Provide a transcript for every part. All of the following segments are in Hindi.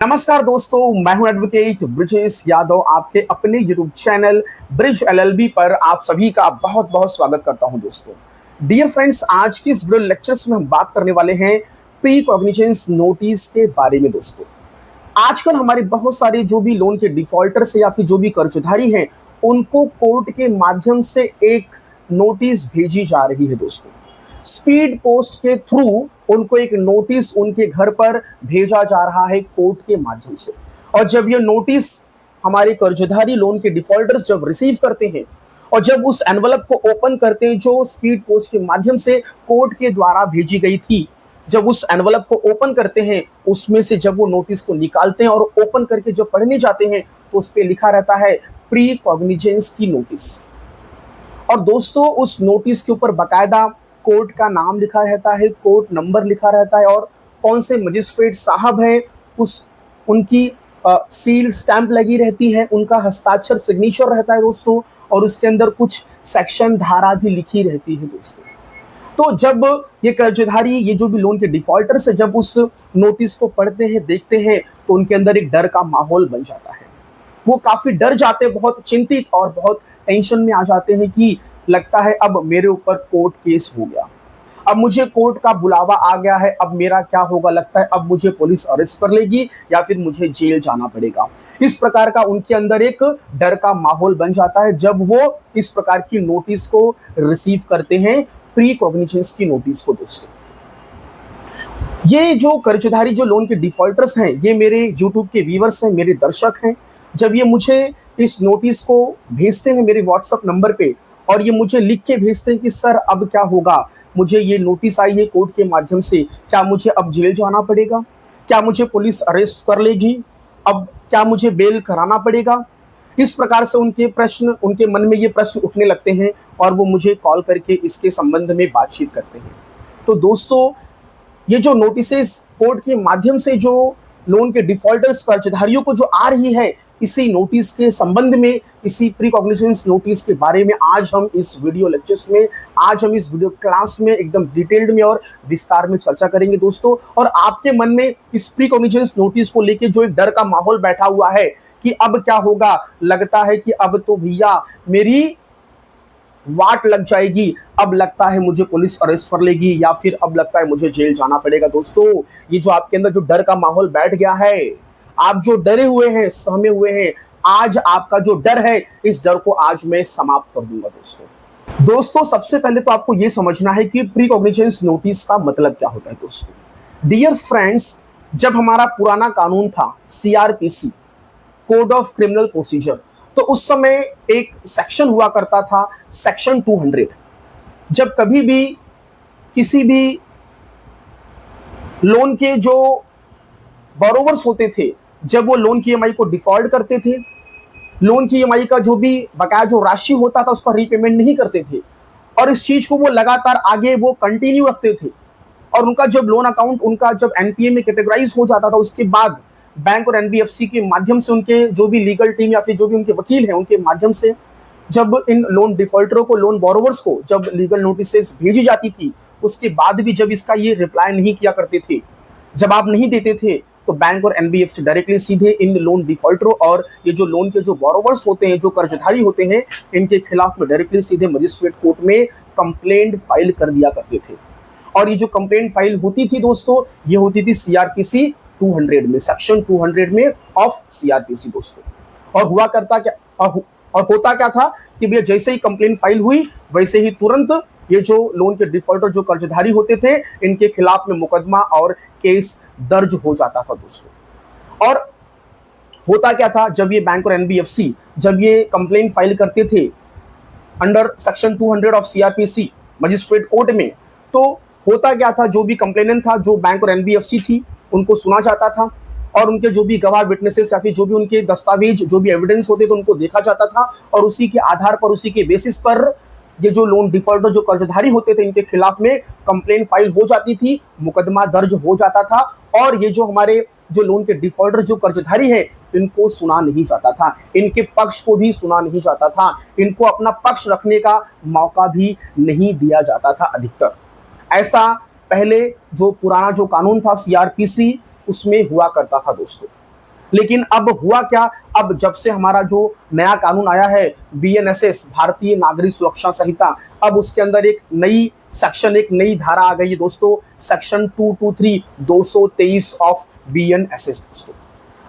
नमस्कार दोस्तों, मैं हूं एडवोकेट ब्रिजेश यादव। आपके अपने यूट्यूब चैनल ब्रिज एलएलबी पर आप सभी का बहुत बहुत स्वागत करता हूं। दोस्तों, डियर फ्रेंड्स, आज की इस वीडियो लेक्चर्स में हम बात करने वाले हैं प्री कॉग्निजेंस नोटिस के बारे में। दोस्तों, आजकल हमारे बहुत सारे जो भी लोन के डिफॉल्टर्स या फिर जो भी कर्जधारी हैं, उनको कोर्ट के माध्यम से एक नोटिस भेजी जा रही है। दोस्तों, स्पीड पोस्ट के थ्रू उनको एक नोटिस उनके घर पर भेजा जा रहा है कोर्ट के माध्यम से। और जब ये नोटिस हमारे कर्जधारी लोन के डिफॉल्टर्स जब रिसीव करते हैं और जब उस एनवलप को ओपन करते हैं जो स्पीड पोस्ट के माध्यम से कोर्ट के द्वारा भेजी गई थी, जब उस एनवलप को ओपन करते हैं, उसमें से जब वो नोटिस को निकालते हैं और ओपन करके जब पढ़ने जाते हैं तो उस पर लिखा रहता है प्री कॉग्निजेंस की नोटिस। और दोस्तों, उस नोटिस के ऊपर बाकायदा कोर्ट का नाम लिखा रहता है, कोर्ट नंबर लिखा रहता है और कौन से मजिस्ट्रेट साहब हैं उनकी सील स्टैंप लगी रहती है, उनका हस्ताक्षर सिग्नेचर रहता है दोस्तों। और उसके अंदर कुछ सेक्शन धारा भी लिखी रहती है दोस्तों। तो जब ये कर्जधारी, ये जो भी लोन के डिफॉल्टर से जब उस नोटिस को पढ़ते हैं, देखते हैं, तो उनके अंदर एक डर का माहौल बन जाता है। वो काफी डर जाते, बहुत चिंतित और बहुत टेंशन में आ जाते हैं कि लगता है अब मेरे ऊपर कोर्ट केस हो गया, अब मुझे कोर्ट का बुलावा आ गया है, अब मेरा क्या होगा। लगता है अब मुझे पुलिस अरेस्ट कर लेगी या फिर मुझे जेल जाना पड़ेगा। इस प्रकार का उनके अंदर एक डर का माहौल बन जाता है जब वो इस प्रकार की नोटिस को रिसीव करते हैं, प्री कॉग्निजेंस की नोटिस को। दोस्तों, ये जो कर्जधारी जो लोन के डिफॉल्टर्स हैं, ये मेरे यूट्यूब के व्यूअर्स हैं, मेरे दर्शक हैं। जब ये मुझे इस नोटिस को भेजते हैं मेरे व्हाट्सएप नंबर पे और ये मुझे लिख के भेजते हैं कि सर अब क्या होगा, मुझे ये नोटिस आई है कोर्ट के माध्यम से, क्या मुझे अब जेल जाना पड़ेगा, क्या मुझे पुलिस अरेस्ट कर लेगी, अब क्या मुझे बेल कराना पड़ेगा। इस प्रकार से उनके मन में ये प्रश्न उठने लगते हैं और वो मुझे कॉल करके इसके संबंध में बातचीत करते हैं। तो दोस्तों, ये जो नोटिसेस कोर्ट के माध्यम से जो लोन के डिफॉल्टर्स कर्जधारियों को जो आ रही है, इसी नोटिस के संबंध में, इसी प्री कॉग्निजेंस नोटिस के बारे में आज हम इस वीडियो लेक्चर्स में, आज हम इस वीडियो क्लास में एकदम डिटेल्ड में और विस्तार में चर्चा करेंगे दोस्तों। और आपके मन में इस प्री कॉग्निजेंस नोटिस को लेकर जो एक डर का माहौल बैठा हुआ है कि अब क्या होगा, लगता है कि अब तो भैया मेरी वाट लग जाएगी, अब लगता है मुझे पुलिस अरेस्ट कर लेगी या फिर अब लगता है मुझे जेल जाना पड़ेगा। दोस्तों, ये जो आपके अंदर जो डर का माहौल बैठ गया है, आप जो डरे हुए हैं, सहमे हुए हैं, आज आपका जो डर है, इस डर को आज मैं समाप्त कर दूंगा। दोस्तों, सबसे पहले तो आपको यह समझना है कि प्री कॉग्निजेंस नोटिस का मतलब क्या होता है। दोस्तों, डियर फ्रेंड्स, जब हमारा पुराना कानून था CrPC, code of criminal procedure, तो उस समय एक सेक्शन हुआ करता था, सेक्शन 200। जब कभी भी किसी भी लोन के जो बोरोवर्स होते थे, जब वो लोन की ईएमआई को डिफॉल्ट करते थे, लोन की ईएमआई का जो भी बकाया जो राशि होता था उसका रीपेमेंट नहीं करते थे और इस चीज को वो लगातार आगे वो कंटिन्यू रखते थे। और उनका जब लोन अकाउंट उनका जब एनपीए में कैटेगराइज हो जाता था, उसके बाद बैंक और एनबीएफसी के माध्यम से, उनके जो भी लीगल टीम या फिर जो भी उनके वकील हैं, उनके माध्यम से जब इन लोन डिफॉल्टरों को, लोन बोरोवर्स को जब लीगल नोटिसेस भेजी जाती थी, उसके बाद भी जब इसका ये रिप्लाई नहीं किया करते थे, जब आप नहीं देते थे, तो बैंक और एनबीएफसी डायरेक्टली सीधे इन लोन डिफॉल्टरों और ये जो लोन के जो बोरोवर्स होते हैं, जो कर्जधारी होते हैं, इनके खिलाफ में डायरेक्टली सीधे मजिस्ट्रेट कोर्ट में कंप्लेंट फाइल कर दिया करते थे। और ये जो कंप्लेंट फाइल होती थी दोस्तों, ये होती थी सीआरपीसी 200 में, सेक्शन 200 में ऑफ सीआरपीसी। दोस्तों, और हुआ करता क्या और होता क्या था कि भैया जैसे ही कंप्लेंट फाइल हुई, वैसे ही तुरंत ये जो लोन के डिफॉल्टर जो कर्जधारी होते थे, इनके खिलाफ में मुकदमा और केस दर्ज हो जाता था। दोस्तों, और होता क्या था, जब ये बैंक और एनबीएफसी जब ये कंप्लेंट फाइल करते थे under section 200 of CrPC magistrate court में, तो होता क्या था, जो भी कंप्लेनेंट था, जो बैंक और एनबीएफसी थी, उनको सुना जाता था और उनके जो भी गवाह विटनेसेस या फिर जो भी उनके दस्तावेज, जो भी एविडेंस होते थे, उनको देखा जाता था और उसी के आधार पर, उसी के बेसिस पर ये जो लोन डिफॉल्टर जो कर्जधारी होते थे, इनके खिलाफ में कंप्लेंट फाइल हो जाती थी, मुकदमा दर्ज हो जाता था। और ये जो हमारे जो लोन के डिफॉल्टर जो कर्जधारी हैं, इनको सुना नहीं जाता था, इनके पक्ष को भी सुना नहीं जाता था, इनको अपना पक्ष रखने का मौका भी नहीं दिया जाता था अधिकतर। ऐसा पहले जो पुराना जो कानून था सीआरपीसी, उसमें हुआ करता था दोस्तों। लेकिन अब हुआ क्या, अब जब से हमारा जो नया कानून आया है बीएनएसएस, भारतीय नागरिक सुरक्षा संहिता, अब उसके अंदर एक नई सेक्शन, एक नई धारा आ गई है दोस्तों, सेक्शन 223 223 ऑफ बीएनएसएस दोस्तों।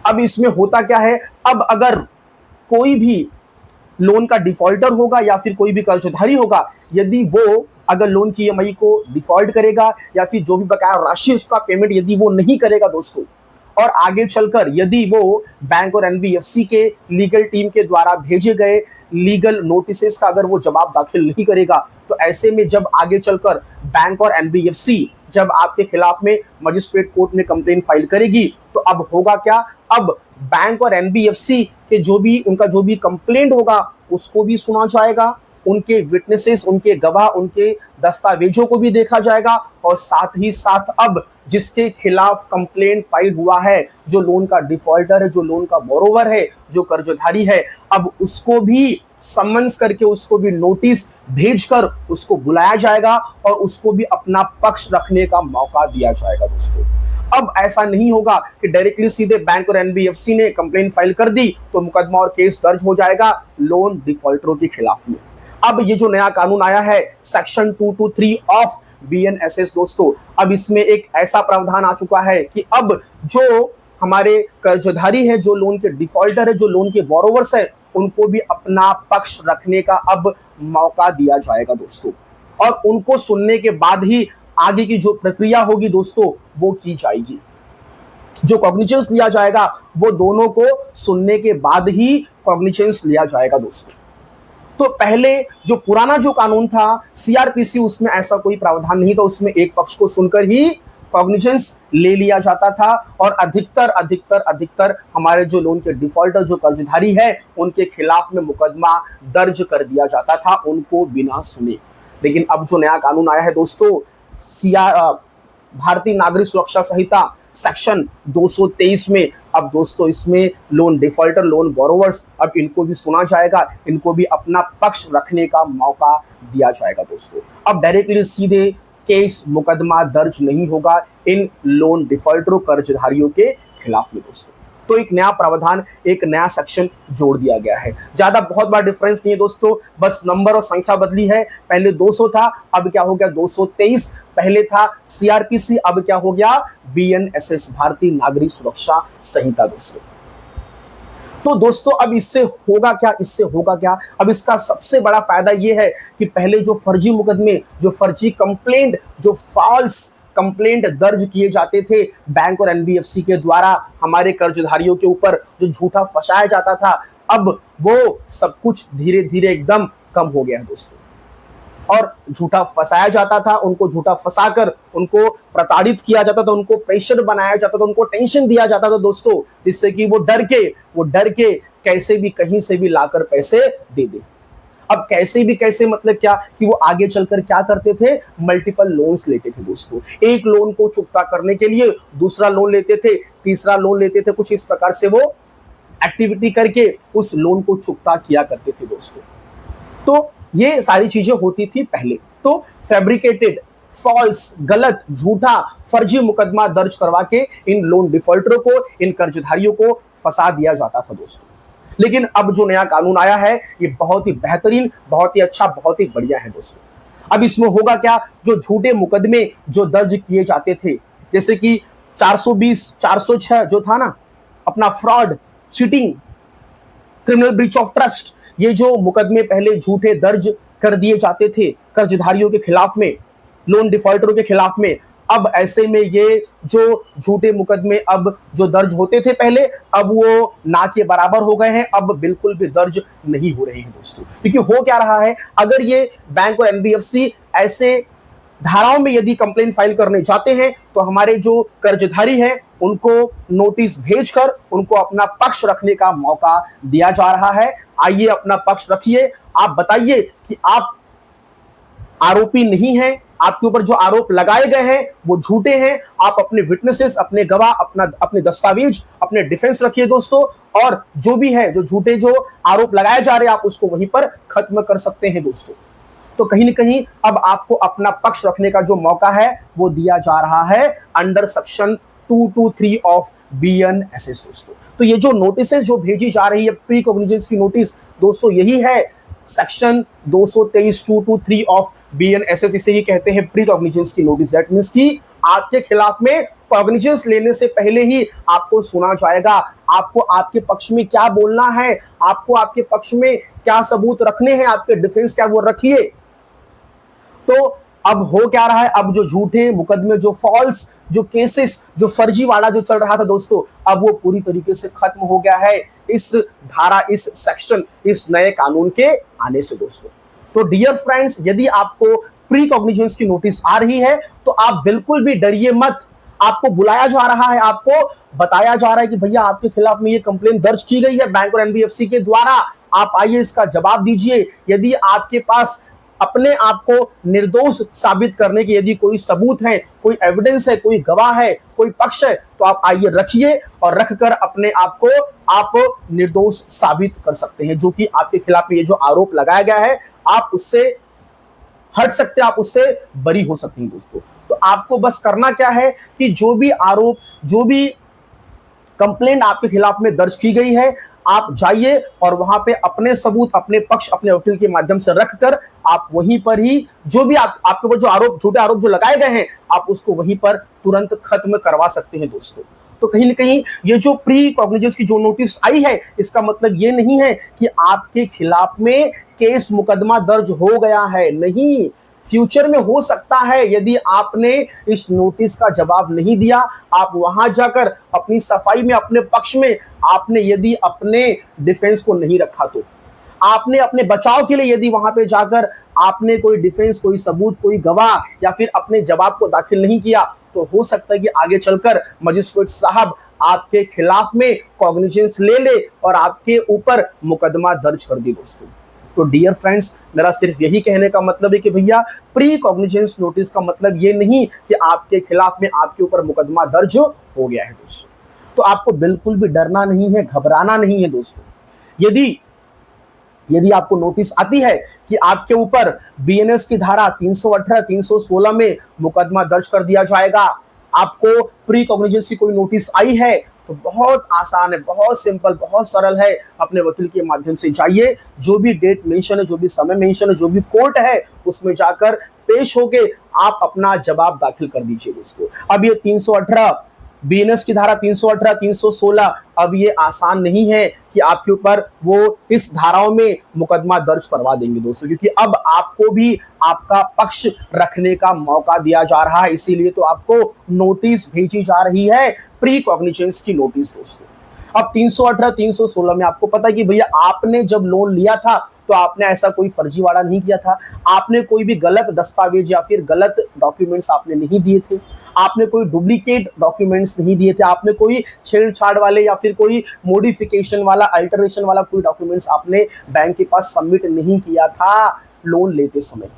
अब इसमें होता क्या है, अब अगर कोई भी लोन का डिफॉल्टर होगा या फिर कोई भी कर्जधारी होगा, यदि वो अगर लोन की ईएमआई को डिफॉल्ट करेगा या फिर जो भी बकाया राशि उसका पेमेंट यदि वो नहीं करेगा दोस्तों, और आगे चलकर यदि वो बैंक और एनबीएफसी के लीगल टीम के द्वारा भेजे गए लीगल नोटिसेस का अगर वो जवाब दाखिल नहीं करेगा, तो ऐसे में जब आगे चलकर बैंक और एनबीएफसी जब आपके खिलाफ में मजिस्ट्रेट कोर्ट में कंप्लेंट फाइल करेगी, तो अब होगा क्या, अब बैंक और एनबीएफसी के जो भी कंप्लेंट होगा उसको भी सुना जाएगा, उनके विटनेसेस, उनके गवाह, उनके दस्तावेजों को भी देखा जाएगा, और साथ ही साथ अब जिसके खिलाफ कंप्लेंट फाइल हुआ है, जो लोन का डिफॉल्टर है, जो लोन का बोरोवर है, जो कर्जधारी है, अब उसको भी समन्स करके, उसको भी नोटिस भेजकर उसको बुलाया जाएगा और उसको भी अपना पक्ष रखने का मौका दिया जाएगा दोस्तों। अब ऐसा नहीं होगा कि डायरेक्टली सीधे बैंक और एनबीएफसी ने कंप्लेंट फाइल कर दी तो मुकदमा और केस दर्ज हो जाएगा लोन डिफॉल्टरों के खिलाफ में। अब ये जो नया कानून आया है सेक्शन 223 ऑफ बीएनएसएस दोस्तों, अब इसमें एक ऐसा प्रावधान आ चुका है कि अब जो हमारे कर्जधारी है, जो लोन के डिफॉल्टर है, जो लोन के बोरोवर्स है, उनको भी अपना पक्ष रखने का अब मौका दिया जाएगा दोस्तों, और उनको सुनने के बाद ही आगे की जो प्रक्रिया होगी दोस्तों वो की जाएगी। जो कॉग्निजेंस लिया जाएगा वो दोनों को सुनने के बाद ही कॉग्निजेंस लिया जाएगा दोस्तों। तो पहले जो पुराना जो कानून था सीआरपीसी, उसमें ऐसा कोई प्रावधान नहीं था, उसमें एक पक्ष को सुनकर ही कॉग्निजेंस ले लिया जाता था, और अधिकतर हमारे जो लोन के डिफॉल्टर, जो कर्जधारी है, उनके खिलाफ में मुकदमा दर्ज कर दिया जाता था उनको बिना सुने। लेकिन अब जो नया कानून आया है दोस्तों, भारतीय नागरिक सुरक्षा संहिता सेक्शन 223 में, अब दोस्तों इसमें लोन डिफॉल्टर, लोन बोरोवर्स, अब इनको भी सुना जाएगा, इनको भी अपना पक्ष रखने का मौका दिया जाएगा दोस्तों। अब डायरेक्टली सीधे केस मुकदमा दर्ज नहीं होगा इन लोन डिफॉल्टरों, कर्जधारियों के खिलाफ में दोस्तों। तो एक नया प्रावधान, एक नया सेक्शन जोड़ दिया गया है। ज्यादा बहुत बड़ा डिफरेंस नहीं है दोस्तों, बस नंबर और संख्या बदली है। पहले 200 था, अब क्या हो गया 223। पहले था सीआरपीसी, अब क्या हो गया बीएनएसएस, भारतीय नागरिक सुरक्षा संहिता दोस्तों। तो दोस्तों अब इससे होगा क्या, अब इसका सबसे बड़ा फायदा यह है कि पहले जो फर्जी मुकदमे, जो फर्जी कंप्लेंट, जो फॉल्स कंप्लेंट दर्ज किए जाते थे बैंक और एनबीएफसी के द्वारा हमारे कर्जधारियों के ऊपर, जो झूठा फंसाया जाता था, अब वो सब कुछ धीरे धीरे एकदम कम हो गया है दोस्तों। और झूठा फंसाया जाता था, उनको झूठा फंसाकर उनको प्रताड़ित किया जाता था, उनको प्रेशर बनाया जाता था, उनको टेंशन दिया जाता था दोस्तों, जिससे कि वो डर के कैसे भी कहीं से भी लाकर पैसे दे दे। अब कैसे मतलब क्या कि वो आगे चलकर क्या करते थे, मल्टीपल लोन्स लेते थे दोस्तों। एक लोन को चुकता करने के लिए दूसरा लोन लेते थे, तीसरा लोन लेते थे, कुछ इस प्रकार से वो एक्टिविटी करके उस लोन को चुकता किया करते थे दोस्तों। तो ये सारी चीजें होती थी पहले। तो फैब्रिकेटेड, फॉल्स, गलत, झूठा, फर्जी मुकदमा दर्ज करवा के इन लोन डिफॉल्टरों को, इन कर्जधारियों को फंसा दिया जाता था दोस्तों। लेकिन अब जो नया कानून आया है ये बहुत ही बेहतरीन, बहुत ही अच्छा, बहुत ही बढ़िया है दोस्तों। अब इसमें होगा क्या, जो झूठे मुकदमे जो दर्ज किए जाते थे, जैसे कि 420, 406 जो था ना अपना fraud, cheating, criminal breach of trust, ये जो मुकदमे पहले झूठे दर्ज कर दिए जाते थे कर्जधारियों के खिलाफ में, लोन डिफॉल्टरों के खिलाफ में, अब ऐसे में ये जो झूठे मुकदमे अब जो दर्ज होते थे पहले, अब वो ना के बराबर हो गए हैं, अब बिल्कुल भी दर्ज नहीं हो रहे हैं दोस्तों। क्योंकि हो क्या रहा है, अगर ये बैंक और एनबीएफसी ऐसे धाराओं में यदि कंप्लेंट फाइल करने जाते हैं तो हमारे जो कर्जधारी हैं उनको नोटिस भेजकर उनको अपना पक्ष रखने का मौका दिया जा रहा है। आइए अपना पक्ष रखिए, आप बताइए कि आप आरोपी नहीं हैं, आपके ऊपर जो आरोप लगाए गए हैं वो झूठे हैं, आप अपने विटनेसेस, अपने गवाह, अपने दस्तावेज, अपने डिफेंस रखिए दोस्तों, और जो भी है, जो झूठे जो आरोप लगाए जा रहे हैं आप उसको वहीं पर खत्म कर सकते हैं दोस्तों। तो कहीं न कहीं अब आपको अपना पक्ष रखने का जो मौका है वो दिया जा रहा है अंडर सेक्शन 223 ऑफ BNSS दोस्तों। तो ये जो नोटिस जो भेजी जा रही है प्री कॉग्निजेंस की नोटिस दोस्तों, यही है सेक्शन 223 223 ऑफ BNSS, इसे ही कहते हैं प्री कॉग्निजेंस की नोटिस। दैट मींस कि आपके खिलाफ में कॉग्निजेंस लेने से पहले ही आपको सुना जाएगा, आपको आपके पक्ष में क्या बोलना है, आपको आपके पक्ष में क्या सबूत रखने हैं, आपके डिफेंस क्या वो रखिए। तो अब हो क्या रहा है, अब जो झूठे मुकदमे, जो फॉल्स, जो केसेस, जो फर्जीवाड़ा जो चल रहा था दोस्तों, अब वो पूरी तरीके से खत्म हो गया है इस धारा, इस सेक्शन, इस नए कानून के आने से दोस्तों। तो डियर फ्रेंड्स, यदि आपको प्री कॉग्निजेंस की नोटिस आ रही है तो आप बिल्कुल भी डरिए मत। आपको बुलाया जा रहा है, आपको बताया जा रहा है कि भैया आपके खिलाफ में ये कंप्लेन दर्ज की गई है बैंक और एनबीएफसी के द्वारा, आप आइए इसका जवाब दीजिए। यदि आपके पास अपने आप को निर्दोष साबित करने के यदि कोई सबूत है, कोई एविडेंस है, कोई गवाह है, कोई पक्ष है, तो आप आइए रखिए और रखकर अपने आप को आप निर्दोष साबित कर सकते हैं। जो कि आपके खिलाफ ये जो आरोप लगाया गया है, आप उससे हट सकते हैं, आप उससे बरी हो सकते हैं दोस्तों। तो आपको बस करना क्या है कि जो भी आरोप, जो भी कंप्लेंट आपके खिलाफ में दर्ज की गई है, आप जाइए और वहां पे अपने सबूत, अपने पक्ष, अपने वकील के माध्यम से रखकर आप वहीं पर ही जो भी आपके ऊपर जो आरोप, झूठे आरोप जो लगाए गए हैं, आप उसको वहीं पर तुरंत खत्म करवा सकते हैं दोस्तों। तो कहीं ना कहीं ये जो प्री कॉग्निजेंस की जो नोटिस आई है, इसका मतलब ये नहीं है कि आपके खिलाफ में केस मुकदमा दर्ज हो गया है, नहीं। फ्यूचर में हो सकता है, यदि आपने इस नोटिस का जवाब नहीं दिया, आप वहां जाकर अपनी सफाई में, अपने पक्ष में आपने यदि अपने डिफेंस को नहीं रखा, तो आपने अपने बचाव के लिए यदि वहां पे जाकर आपने कोई डिफेंस, कोई सबूत, कोई गवाह या फिर अपने जवाब को दाखिल नहीं किया, तो हो सकता है कि आगे चलकर मजिस्ट्रेट साहब आपके खिलाफ में कॉग्निजेंस ले ले और आपके ऊपर मुकदमा दर्ज कर दे दोस्तों। तो डियर फ्रेंड्स, मेरा सिर्फ यही कहने का मतलब है कि भैया प्री कॉग्निजेंस नोटिस का मतलब ये नहीं कि आपके खिलाफ में, आपके ऊपर मुकदमा दर्ज हो गया है दोस्तों। तो आपको बिल्कुल भी डरना नहीं है, घबराना नहीं है दोस्तों। यदि आपको नोटिस आती है कि आपके ऊपर बीएनएस की धारा 318, 316 में मुकदमा दर्ज कर दिया जाएगा, आपको प्री कॉग्निजेंस की कोई नोटिस आई है, तो बहुत आसान है, बहुत सिंपल, बहुत सरल है। अपने वकील के माध्यम से जाइए, जो भी डेट मेंशन है, जो भी समय मेंशन है, जो भी कोर्ट है, उसमें जाकर पेश होके आप अपना जवाब दाखिल कर दीजिए दोस्तों। अब ये 318 बीएनएस की धारा 318, 316, अब ये आसान नहीं है कि आपके ऊपर वो इस धाराओं में मुकदमा दर्ज करवा देंगे दोस्तों, क्योंकि अब आपको भी आपका पक्ष रखने का मौका दिया जा रहा है। इसीलिए तो आपको नोटिस भेजी जा रही है, प्री कॉग्निजेंस की नोटिस दोस्तों। अब 318, 316 में आपको पता है कि भैया आपने जब लोन लिया था तो आपने ऐसा कोई फर्जीवाड़ा नहीं किया था, आपने कोई भी गलत दस्तावेज या फिर गलत डॉक्यूमेंट्स आपने नहीं दिए थे, आपने कोई डुप्लीकेट डॉक्यूमेंट्स नहीं दिए थे, आपने कोई छेड़छाड़ वाले या फिर कोई मॉडिफिकेशन वाला, अल्टरेशन वाला कोई डॉक्यूमेंट्स आपने बैंक के पास सबमिट नहीं किया था लोन लेते समय।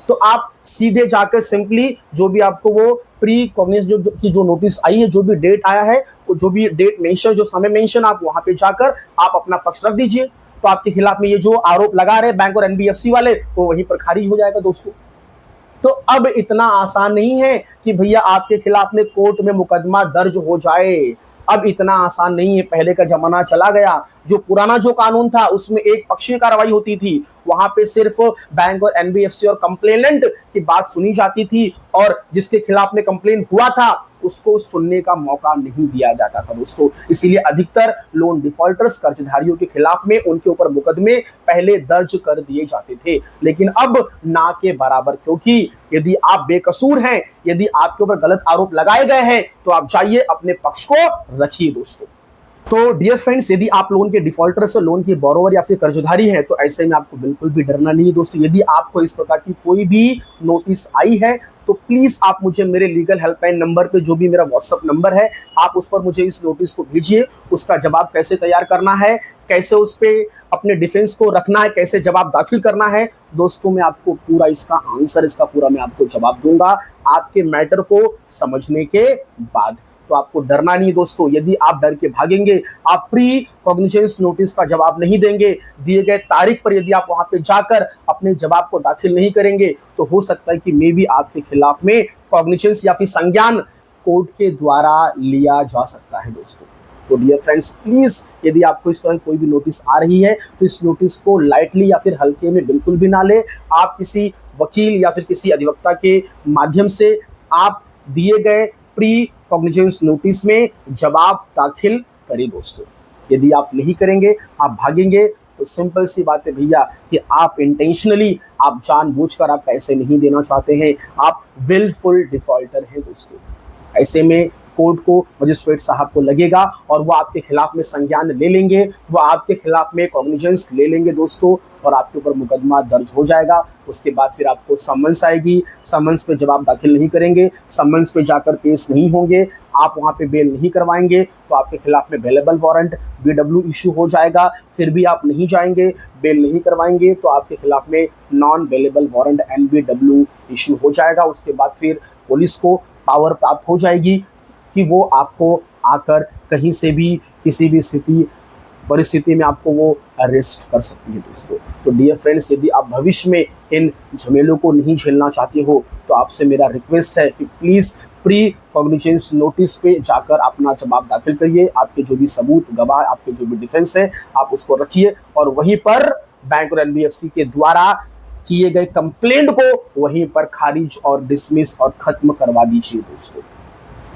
तो आप सीधे जाकर सिंपली जो भी आपको वो प्री कॉग्निजेंस की जो नोटिस आई है, जो भी डेट आया है, जो भी डेट मेंशन, जो समय मेंशन, आप वहां पे जाकर आप अपना पक्ष रख दीजिए। तो आपके खिलाफ में ये जो आरोप लगा रहे बैंक और एनबीएफसी वाले, वो वहीं पर खारिज हो जाएगा दोस्तों। तो अब इतना आसान नहीं है कि भैया आपके खिलाफ में कोर्ट में मुकदमा दर्ज हो जाए, अब इतना आसान नहीं है। पहले का जमाना चला गया, जो पुराना जो कानून था उसमें एक पक्षीय कार्रवाई होती थी, वहां पे सिर्फ बैंक और एनबीएफसी और कंप्लेनेंट की बात सुनी जाती थी और जिसके खिलाफ में कंप्लेन हुआ था उसको सुनने का मौका नहीं दिया जाता था दोस्तों। इसीलिए अधिकतर लोन डिफॉल्टर्स, कर्जधारियों के खिलाफ में उनके ऊपर मुकदमे पहले दर्ज कर दिए जाते थे, लेकिन अब ना के बराबर, क्योंकि यदि आप बेकसूर हैं, यदि आपके ऊपर गलत आरोप लगाए गए हैं, तो आप जाइए अपने पक्ष को रखिए दोस्तों। तो डियर फ्रेंड्स, यदि आप लोन के डिफॉल्टर्स, लोन के बोरोवर या फिर कर्जधारी हैं, तो ऐसे में आपको बिल्कुल भी डरना नहीं है दोस्तों। यदि आपको इस प्रकार की कोई भी नोटिस आई है, तो प्लीज आप मुझे मेरे लीगल हेल्पलाइन नंबर पे, जो भी मेरा व्हाट्सएप नंबर है, आप उस पर मुझे इस नोटिस को भेजिए। उसका जवाब कैसे तैयार करना है, कैसे उस पर अपने डिफेंस को रखना है, कैसे जवाब दाखिल करना है दोस्तों, मैं आपको पूरा इसका आंसर, इसका पूरा मैं आपको जवाब दूंगा आपके मैटर को समझने के बाद। तो आपको डरना नहीं दोस्तों। यदि आप डर के भागेंगे, आप प्री कॉग्निजेंस नोटिस का जवाब नहीं देंगे, दिए गए तारीख पर यदि आप वहां पे जाकर अपने जवाब को दाखिल नहीं करेंगे, तो हो सकता है कि मे भी आपके खिलाफ में कॉग्निजेंस या फिर संज्ञान कोर्ट के द्वारा लिया जा सकता है दोस्तों। तो डियर फ्रेंड्स, प्लीज यदि आपको इस तरह कोई भी नोटिस आ रही है तो इस नोटिस को लाइटली या फिर हल्के में बिल्कुल भी ना ले। आप किसी वकील या फिर किसी अधिवक्ता के माध्यम से आप दिए गए प्री कॉग्निजेंस नोटिस में जवाब दाखिल करें दोस्तों। यदि आप नहीं करेंगे, आप भागेंगे, तो सिंपल सी बात है भैया कि आप इंटेंशनली, आप जानबूझकर आप पैसे नहीं देना चाहते हैं, आप विलफुल डिफॉल्टर हैं दोस्तों। ऐसे में कोर्ट को, मजिस्ट्रेट साहब को लगेगा और वो आपके खिलाफ में संज्ञान ले लेंगे, वो आपके खिलाफ में कॉग्निजेंस ले लेंगे दोस्तों, और आपके ऊपर मुकदमा दर्ज हो जाएगा। उसके बाद फिर आपको समन्स आएगी, समन्स पे जवाब दाखिल नहीं करेंगे, समन्स पे जाकर केस नहीं होंगे, आप वहाँ पे बेल नहीं करवाएंगे तो आपके खिलाफ में बेलेबल वारंट BW इशू हो जाएगा। फिर भी आप नहीं जाएंगे, बेल नहीं करवाएंगे तो आपके खिलाफ में non bailable warrant NBW issue हो जाएगा। उसके बाद फिर पुलिस को पावर प्राप्त हो जाएगी कि वो आपको आकर कहीं से भी, किसी भी परिस्थिति में आपको वो अरेस्ट कर सकती है दोस्तों। तो डियर फ्रेंड्स, यदि आप भविष्य में इन झमेलों को नहीं झेलना चाहते हो तो आपसे मेरा रिक्वेस्ट है कि प्लीज़ प्री कॉग्निजेंस नोटिस पे जाकर अपना जवाब दाखिल करिए। आपके जो भी सबूत, गवाह, आपके जो भी डिफेंस है, आप उसको रखिए और वहीं पर बैंक और NBFC के द्वारा किए गए कंप्लेंट को वहीं पर खारिज और डिसमिस और खत्म करवा दीजिए दोस्तों।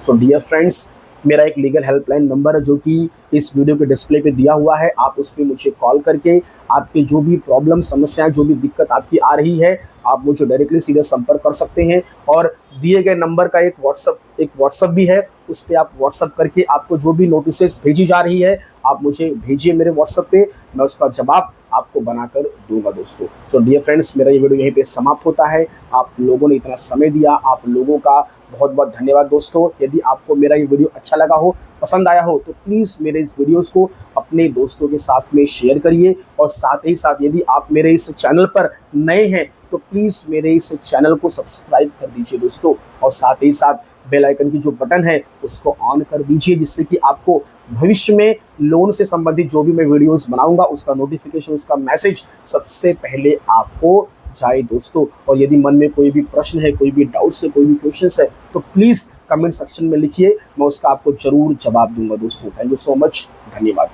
सो डियर फ्रेंड्स, मेरा एक लीगल हेल्पलाइन नंबर है जो कि इस वीडियो के डिस्प्ले पे दिया हुआ है। आप उस पर मुझे कॉल करके आपके जो भी प्रॉब्लम, समस्याएं, जो भी दिक्कत आपकी आ रही है, आप मुझे डायरेक्टली सीधे संपर्क कर सकते हैं। और दिए गए नंबर का एक व्हाट्सअप भी है, उस पर आप व्हाट्सअप करके आपको जो भी नोटिसेस भेजी जा रही है आप मुझे भेजिए मेरे व्हाट्सअप पे, मैं उसका जवाब आपको बनाकर दूंगा दोस्तों। सो डियर फ्रेंड्स, मेरा ये वीडियो यहीं पे समाप्त होता है। आप लोगों ने इतना समय दिया, आप लोगों का बहुत बहुत धन्यवाद दोस्तों। यदि आपको मेरा ये वीडियो अच्छा लगा हो, पसंद आया हो, तो प्लीज़ मेरे इस वीडियोस को अपने दोस्तों के साथ में शेयर करिए। और साथ ही साथ यदि आप मेरे इस चैनल पर नए हैं तो प्लीज़ मेरे इस चैनल को सब्सक्राइब कर दीजिए दोस्तों, और साथ ही साथ बेल आइकन की जो बटन है उसको ऑन कर दीजिए, जिससे कि आपको भविष्य में लोन से संबंधित जो भी मैं वीडियोस बनाऊंगा उसका नोटिफिकेशन, उसका मैसेज सबसे पहले आपको जाए दोस्तों। और यदि मन में कोई भी प्रश्न है, कोई भी डाउट्स है, कोई भी क्वेश्चंस है, तो प्लीज़ कमेंट सेक्शन में लिखिए, मैं उसका आपको जरूर जवाब दूंगा दोस्तों। थैंक यू सो मच, धन्यवाद।